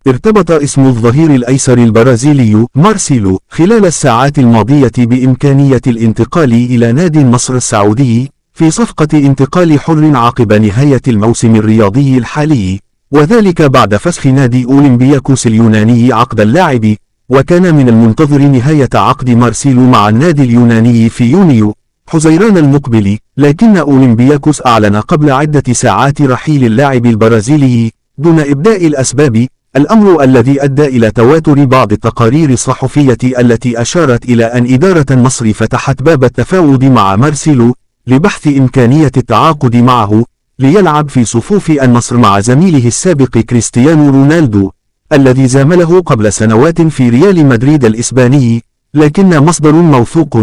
ارتبط اسم الظهير الأيسر البرازيلي مارسيلو خلال الساعات الماضية بإمكانية الانتقال إلى نادي النصر السعودي في صفقة انتقال حر عقب نهاية الموسم الرياضي الحالي، وذلك بعد فسخ نادي أولمبياكوس اليوناني عقد اللاعب، وكان من المنتظر نهاية عقد مارسيلو مع النادي اليوناني في يونيو حزيران المقبل، لكن أولمبياكوس أعلن قبل عدة ساعات رحيل اللاعب البرازيلي دون إبداء الأسباب، الأمر الذي أدى إلى تواتر بعض التقارير الصحفية التي أشارت إلى أن إدارة النصر فتحت باب التفاوض مع مارسيلو لبحث إمكانية التعاقد معه ليلعب في صفوف النصر مع زميله السابق كريستيانو رونالدو الذي زامله قبل سنوات في ريال مدريد الإسباني، لكن مصدر موثوق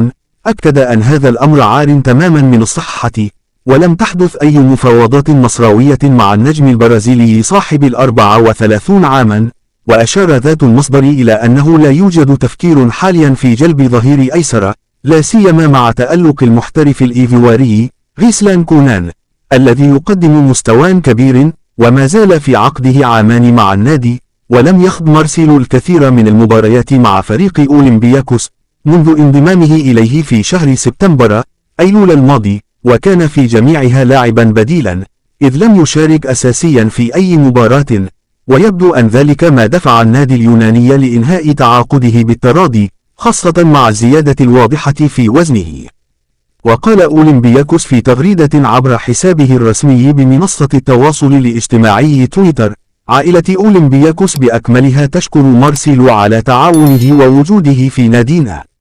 أكد أن هذا الأمر عار تماما من الصحة، ولم تحدث أي مفاوضات نصراوية مع النجم البرازيلي صاحب 34 عاما، وأشار ذات المصدر إلى أنه لا يوجد تفكير حاليا في جلب ظهير أيسر، لا سيما مع تألق المحترف الإيفواري غيسلان كونان الذي يقدم مستوى كبير وما زال في عقده عامان مع النادي، ولم يخض مارسيلو الكثير من المباريات مع فريق أولمبياكوس منذ انضمامه إليه في شهر سبتمبر أيلول الماضي، وكان في جميعها لاعبا بديلا إذ لم يشارك أساسيا في أي مباراة، ويبدو أن ذلك ما دفع النادي اليوناني لإنهاء تعاقده بالتراضي، خاصة مع الزيادة الواضحة في وزنه. وقال أولمبياكوس في تغريدة عبر حسابه الرسمي بمنصة التواصل الاجتماعي تويتر: عائلة أولمبياكوس بأكملها تشكر مارسيلو على تعاونه ووجوده في نادينا.